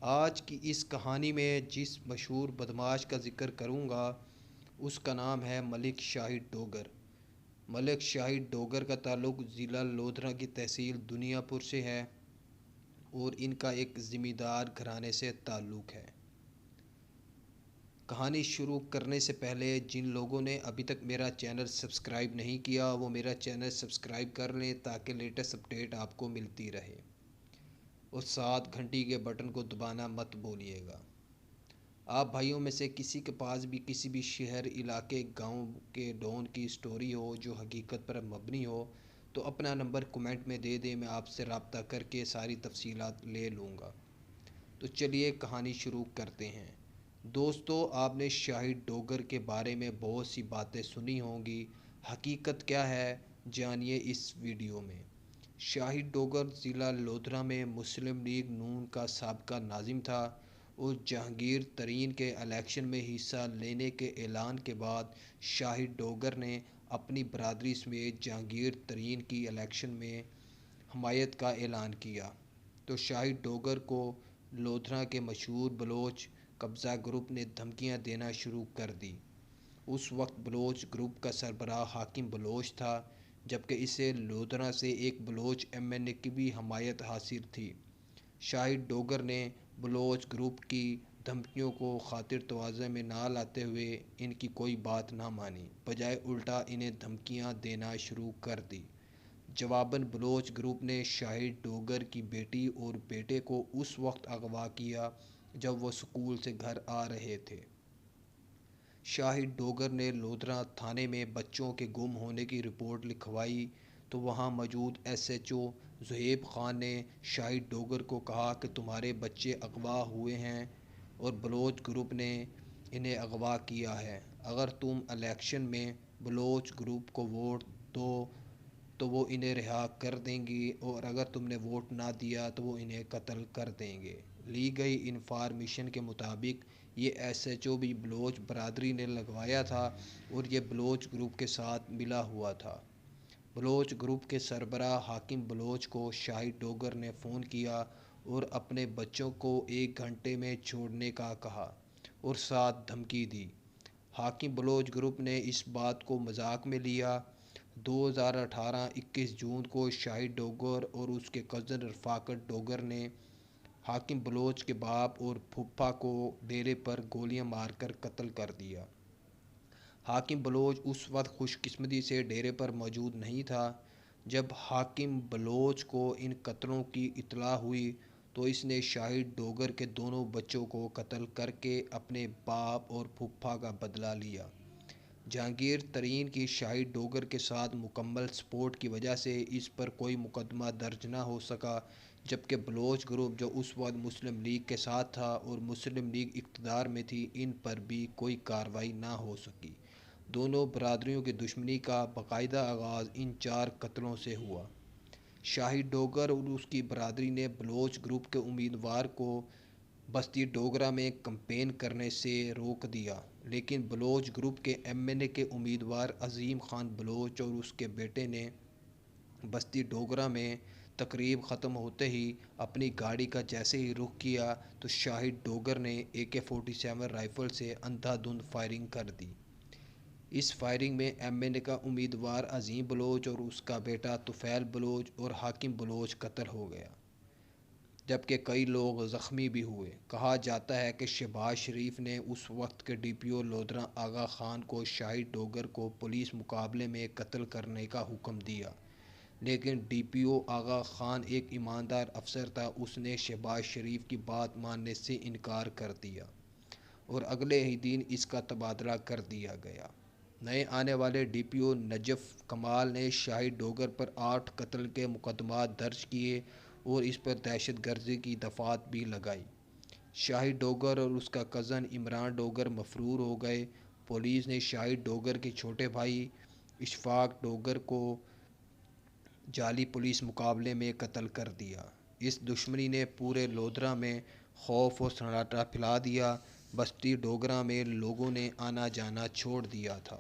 آج کی اس کہانی میں جس مشہور بدماش کا ذکر کروں گا اس کا نام ہے ملک شاہد ڈوگر۔ ملک شاہد ڈوگر کا تعلق ضلع لودھرا کی تحصیل دنیا پور سے ہے اور ان کا ایک زمیندار گھرانے سے تعلق ہے۔ کہانی شروع کرنے سے پہلے جن لوگوں نے ابھی تک میرا چینل سبسکرائب نہیں کیا وہ میرا چینل سبسکرائب کر لیں تاکہ لیٹسٹ اپڈیٹ آپ کو ملتی رہے، اور ساتھ گھنٹی کے بٹن کو دبانا مت بھولیے گا۔ آپ بھائیوں میں سے کسی کے پاس بھی کسی بھی شہر، علاقے، گاؤں کے ڈون کی سٹوری ہو جو حقیقت پر مبنی ہو تو اپنا نمبر کمنٹ میں دے دیں، میں آپ سے رابطہ کر کے ساری تفصیلات لے لوں گا۔ تو چلیے کہانی شروع کرتے ہیں۔ دوستو، آپ نے شاہد ڈوگر کے بارے میں بہت سی باتیں سنی ہوں گی، حقیقت کیا ہے جانیے اس ویڈیو میں۔ شاہد ڈوگر ضلع لودھرا میں مسلم لیگ نون کا سابقہ ناظم تھا اور جہانگیر ترین کے الیکشن میں حصہ لینے کے اعلان کے بعد شاہد ڈوگر نے اپنی برادری سمیت جہانگیر ترین کی الیکشن میں حمایت کا اعلان کیا تو شاہد ڈوگر کو لودھرا کے مشہور بلوچ قبضہ گروپ نے دھمکیاں دینا شروع کر دی۔ اس وقت بلوچ گروپ کا سربراہ حاکم بلوچ تھا، جبکہ اسے لودھرا سے ایک بلوچ ایم این اے کی بھی حمایت حاصل تھی۔ شاہد ڈوگر نے بلوچ گروپ کی دھمکیوں کو خاطر تواضع میں نہ لاتے ہوئے ان کی کوئی بات نہ مانی، بجائے الٹا انہیں دھمکیاں دینا شروع کر دی۔ جواباً بلوچ گروپ نے شاہد ڈوگر کی بیٹی اور بیٹے کو اس وقت اغوا کیا جب وہ اسکول سے گھر آ رہے تھے۔ شاہد ڈوگر نے لودھرا تھانے میں بچوں کے گم ہونے کی رپورٹ لکھوائی تو وہاں موجود S H O Zohaib Khan نے شاہد ڈوگر کو کہا کہ تمہارے بچے اغوا ہوئے ہیں اور بلوچ گروپ نے انہیں اغوا کیا ہے، اگر تم الیکشن میں بلوچ گروپ کو ووٹ دو تو وہ انہیں رہا کر دیں گی، اور اگر تم نے ووٹ نہ دیا تو وہ انہیں قتل کر دیں گے۔ لی گئی انفارمیشن کے مطابق یہ ایس ایچ او بھی بلوچ برادری نے لگوایا تھا اور یہ بلوچ گروپ کے ساتھ ملا ہوا تھا۔ بلوچ گروپ کے سربراہ حاکم بلوچ کو شاہد ڈوگر نے فون کیا اور اپنے بچوں کو 1 گھنٹے میں چھوڑنے کا کہا اور ساتھ دھمکی دی۔ حاکم بلوچ گروپ نے اس بات کو مذاق میں لیا۔ 2018 21 جون کو شاہد ڈوگر اور اس کے کزن رفاقت ڈوگر نے حاکم بلوچ کے باپ اور پھوپھا کو ڈیرے پر گولیاں مار کر قتل کر دیا۔ حاکم بلوچ اس وقت خوش قسمتی سے ڈیرے پر موجود نہیں تھا۔ جب حاکم بلوچ کو ان قتلوں کی اطلاع ہوئی تو اس نے شاہد ڈوگر کے دونوں بچوں کو قتل کر کے اپنے باپ اور پھوپھا کا بدلہ لیا۔ جہانگیر ترین کی شاہد ڈوگر کے ساتھ مکمل سپورٹ کی وجہ سے اس پر کوئی مقدمہ درج نہ ہو سکا، جبکہ بلوچ گروپ جو اس وقت مسلم لیگ کے ساتھ تھا اور مسلم لیگ اقتدار میں تھی، ان پر بھی کوئی کارروائی نہ ہو سکی۔ دونوں برادریوں کی دشمنی کا باقاعدہ آغاز ان 4 قتلوں سے ہوا۔ شاہد ڈوگر اور اس کی برادری نے بلوچ گروپ کے امیدوار کو بستی ڈوگرا میں کمپین کرنے سے روک دیا، لیکن بلوچ گروپ کے ایم این اے کے امیدوار عظیم خان بلوچ اور اس کے بیٹے نے بستی ڈوگرا میں تقریب ختم ہوتے ہی اپنی گاڑی کا جیسے ہی رخ کیا تو شاہد ڈوگر نے AK-47 رائفل سے اندھا دھند فائرنگ کر دی۔ اس فائرنگ میں ایم این اے کا امیدوار عظیم بلوچ اور اس کا بیٹا طفیل بلوچ اور حاکم بلوچ قتل ہو گیا، جبکہ کئی لوگ زخمی بھی ہوئے۔ کہا جاتا ہے کہ شہباز شریف نے اس وقت کے DPO لودھرا آغا خان کو شاہد ڈوگر کو پولیس مقابلے میں قتل کرنے کا حکم دیا، لیکن DPO آغا خان ایک ایماندار افسر تھا، اس نے شہباز شریف کی بات ماننے سے انکار کر دیا اور اگلے ہی دن اس کا تبادلہ کر دیا گیا۔ نئے آنے والے DPO نجف کمال نے شاہد ڈوگر پر 8 قتل کے مقدمات درج کیے اور اس پر دہشت گردی کی دفعات بھی لگائی۔ شاہد ڈوگر اور اس کا کزن عمران ڈوگر مفرور ہو گئے۔ پولیس نے شاہد ڈوگر کے چھوٹے بھائی اشفاق ڈوگر کو جعلی پولیس مقابلے میں قتل کر دیا۔ اس دشمنی نے پورے لودھرا میں خوف و سناٹا پھیلا دیا۔ بستی ڈوگرا میں لوگوں نے آنا جانا چھوڑ دیا تھا۔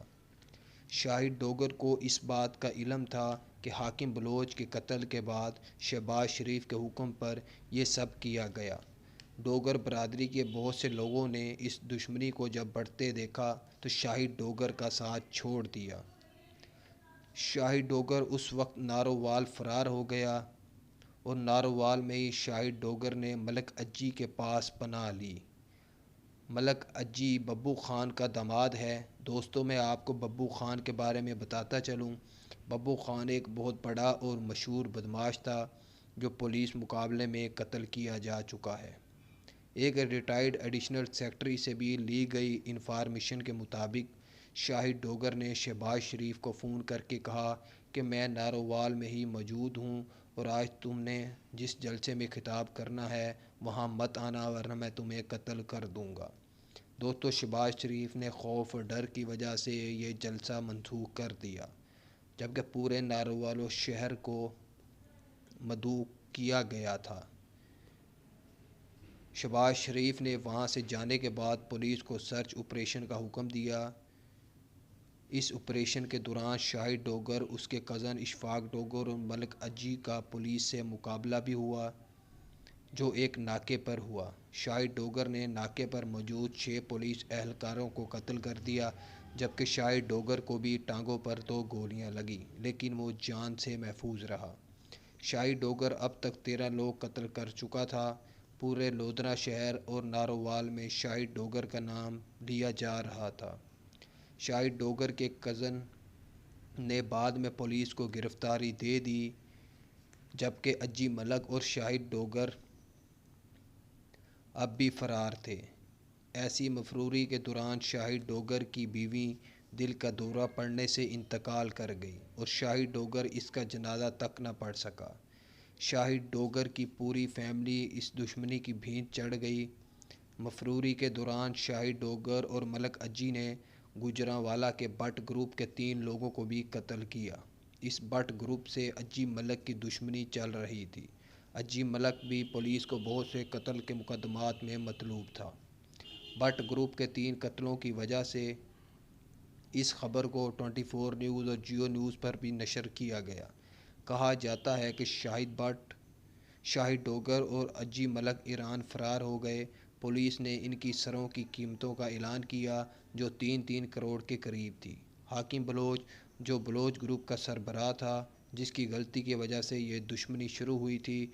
شاہد ڈوگر کو اس بات کا علم تھا کہ حاکم بلوچ کے قتل کے بعد شہباز شریف کے حکم پر یہ سب کیا گیا۔ ڈوگر برادری کے بہت سے لوگوں نے اس دشمنی کو جب بڑھتے دیکھا تو شاہد ڈوگر کا ساتھ چھوڑ دیا۔ شاہد ڈوگر اس وقت نارووال فرار ہو گیا اور نارووال میں ہی شاہد ڈوگر نے ملک اجی کے پاس پناہ لی۔ ملک اجی ببو خان کا داماد ہے۔ دوستوں میں آپ کو ببو خان کے بارے میں بتاتا چلوں۔ ببو خان ایک بہت بڑا اور مشہور بدماش تھا جو پولیس مقابلے میں قتل کیا جا چکا ہے۔ ایک ریٹائرڈ ایڈیشنل سیکرٹری سے بھی لی گئی انفارمیشن کے مطابق شاہد ڈوگر نے شہباز شریف کو فون کر کے کہا کہ میں نارووال میں ہی موجود ہوں اور آج تم نے جس جلسے میں خطاب کرنا ہے وہاں مت آنا ورنہ میں تمہیں قتل کر دوں گا۔ دوستو، شہباز شریف نے خوف اور ڈر کی وجہ سے یہ جلسہ منسوخ کر دیا، جبکہ پورے نارووال شہر کو مدعو کیا گیا تھا۔ شہباز شریف نے وہاں سے جانے کے بعد پولیس کو سرچ آپریشن کا حکم دیا۔ اس آپریشن کے دوران شاہد ڈوگر، اس کے کزن اشفاق ڈوگر اور ملک اجی کا پولیس سے مقابلہ بھی ہوا جو ایک ناکے پر ہوا۔ شاہد ڈوگر نے ناکے پر موجود 6 پولیس اہلکاروں کو قتل کر دیا، جبکہ شاہد ڈوگر کو بھی ٹانگوں پر 2 گولیاں لگیں لیکن وہ جان سے محفوظ رہا۔ شاہد ڈوگر اب تک 13 لوگ قتل کر چکا تھا۔ پورے لودھنا شہر اور نارووال میں شاہد ڈوگر کا نام لیا جا رہا تھا۔ شاہد ڈوگر کے کزن نے بعد میں پولیس کو گرفتاری دے دی، جبکہ اجی ملک اور شاہد ڈوگر اب بھی فرار تھے۔ ایسی مفروری کے دوران شاہد ڈوگر کی بیوی دل کا دورہ پڑنے سے انتقال کر گئی اور شاہد ڈوگر اس کا جنازہ تک نہ پڑھ سکا۔ شاہد ڈوگر کی پوری فیملی اس دشمنی کی بھینس چڑھ گئی۔ مفروری کے دوران شاہد ڈوگر اور ملک اجی نے گوجرانوالا کے بٹ گروپ کے 3 لوگوں کو بھی قتل کیا۔ اس بٹ گروپ سے اجی ملک کی دشمنی چل رہی تھی۔ اجی ملک بھی پولیس کو بہت سے قتل کے مقدمات میں مطلوب تھا۔ بٹ گروپ کے 3 قتلوں کی وجہ سے اس خبر کو 24 نیوز اور جیو نیوز پر بھی نشر کیا گیا۔ کہا جاتا ہے کہ شاہد ڈوگر اور اجی ملک ایران فرار ہو گئے۔ پولیس نے ان کی سروں کی قیمتوں کا اعلان کیا جو 3 کروڑ کے قریب تھی۔ حاکم بلوچ، جو بلوچ گروپ کا سربراہ تھا جس کی غلطی کی وجہ سے یہ دشمنی شروع ہوئی تھی،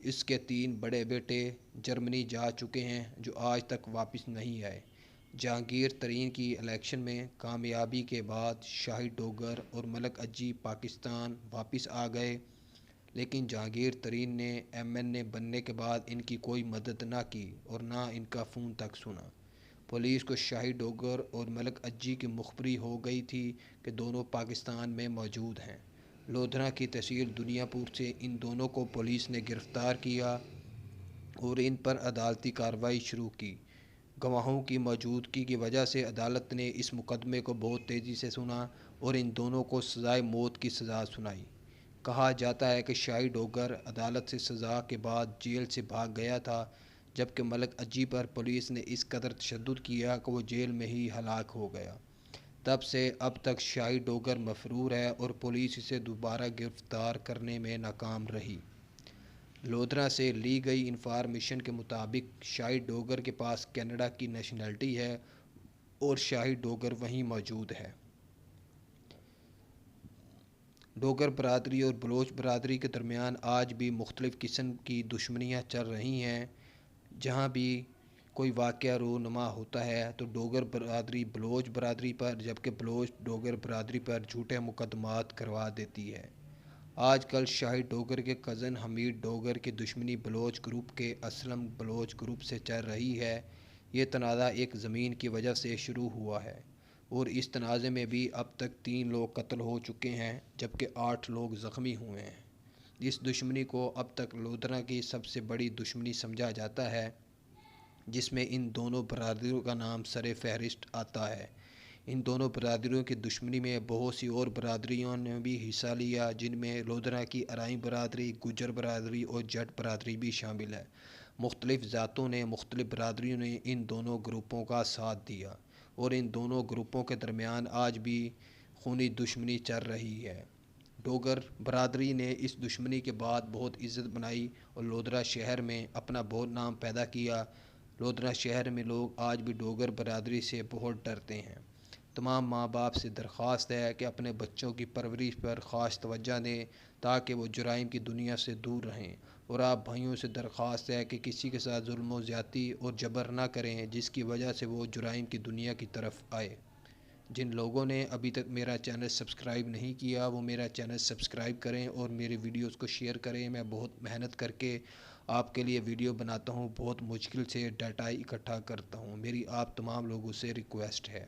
اس کے 3 بڑے بیٹے جرمنی جا چکے ہیں جو آج تک واپس نہیں آئے۔ جہانگیر ترین کی الیکشن میں کامیابی کے بعد شاہد ڈوگر اور ملک اجی پاکستان واپس آ گئے، لیکن جہانگیر ترین نے MNA بننے کے بعد ان کی کوئی مدد نہ کی اور نہ ان کا فون تک سنا۔ پولیس کو شاہد ڈوگر اور ملک اجی کی مخبری ہو گئی تھی کہ دونوں پاکستان میں موجود ہیں۔ لودھنا کی تحصیل دنیا پور سے ان دونوں کو پولیس نے گرفتار کیا اور ان پر عدالتی کارروائی شروع کی۔ گواہوں کی موجودگی کی وجہ سے عدالت نے اس مقدمے کو بہت تیزی سے سنا اور ان دونوں کو سزائے موت کی سزا سنائی۔ کہا جاتا ہے کہ شاہد ڈوگر عدالت سے سزا کے بعد جیل سے بھاگ گیا تھا، جبکہ ملک اجی پر پولیس نے اس قدر تشدد کیا کہ وہ جیل میں ہی ہلاک ہو گیا۔ تب سے اب تک شاہد ڈوگر مفرور ہے اور پولیس اسے دوبارہ گرفتار کرنے میں ناکام رہی۔ لودھنا سے لی گئی انفارمیشن کے مطابق شاہد ڈوگر کے پاس کینیڈا کی نیشنلٹی ہے اور شاہد ڈوگر وہیں موجود ہے۔ ڈوگر برادری اور بلوچ برادری کے درمیان آج بھی مختلف قسم کی دشمنیاں چل رہی ہیں۔ جہاں بھی کوئی واقعہ رونما ہوتا ہے تو ڈوگر برادری بلوچ برادری پر، جبکہ بلوچ ڈوگر برادری پر جھوٹے مقدمات کروا دیتی ہے۔ آج کل شاہد ڈوگر کے کزن حمید ڈوگر کی دشمنی بلوچ گروپ کے اسلم بلوچ گروپ سے چل رہی ہے۔ یہ تنازع ایک زمین کی وجہ سے شروع ہوا ہے اور اس تنازع میں بھی اب تک 3 لوگ قتل ہو چکے ہیں جبکہ 8 لوگ زخمی ہوئے ہیں۔ اس دشمنی کو اب تک لودھنا کی سب سے بڑی دشمنی سمجھا جاتا ہے، جس میں ان دونوں برادریوں کا نام سر فہرست آتا ہے۔ ان دونوں برادریوں کی دشمنی میں بہت سی اور برادریوں نے بھی حصہ لیا، جن میں لودھنا کی ارائیں برادری، گجر برادری اور جٹ برادری بھی شامل ہے۔ مختلف ذاتوں نے، مختلف برادریوں نے ان دونوں گروپوں کا ساتھ دیا اور ان دونوں گروپوں کے درمیان آج بھی خونی دشمنی چل رہی ہے۔ ڈوگر برادری نے اس دشمنی کے بعد بہت عزت بنائی اور لودھرا شہر میں اپنا بہت نام پیدا کیا۔ لودھرا شہر میں لوگ آج بھی ڈوگر برادری سے بہت ڈرتے ہیں۔ تمام ماں باپ سے درخواست ہے کہ اپنے بچوں کی پرورش پر خاص توجہ دیں تاکہ وہ جرائم کی دنیا سے دور رہیں، اور آپ بھائیوں سے درخواست ہے کہ کسی کے ساتھ ظلم و زیادتی اور جبر نہ کریں جس کی وجہ سے وہ جرائم کی دنیا کی طرف آئے۔ جن لوگوں نے ابھی تک میرا چینل سبسکرائب نہیں کیا وہ میرا چینل سبسکرائب کریں اور میری ویڈیوز کو شیئر کریں۔ میں بہت محنت کر کے آپ کے لیے ویڈیو بناتا ہوں، بہت مشکل سے ڈیٹا اکٹھا کرتا ہوں۔ میری آپ تمام لوگوں سے ریکویسٹ ہے۔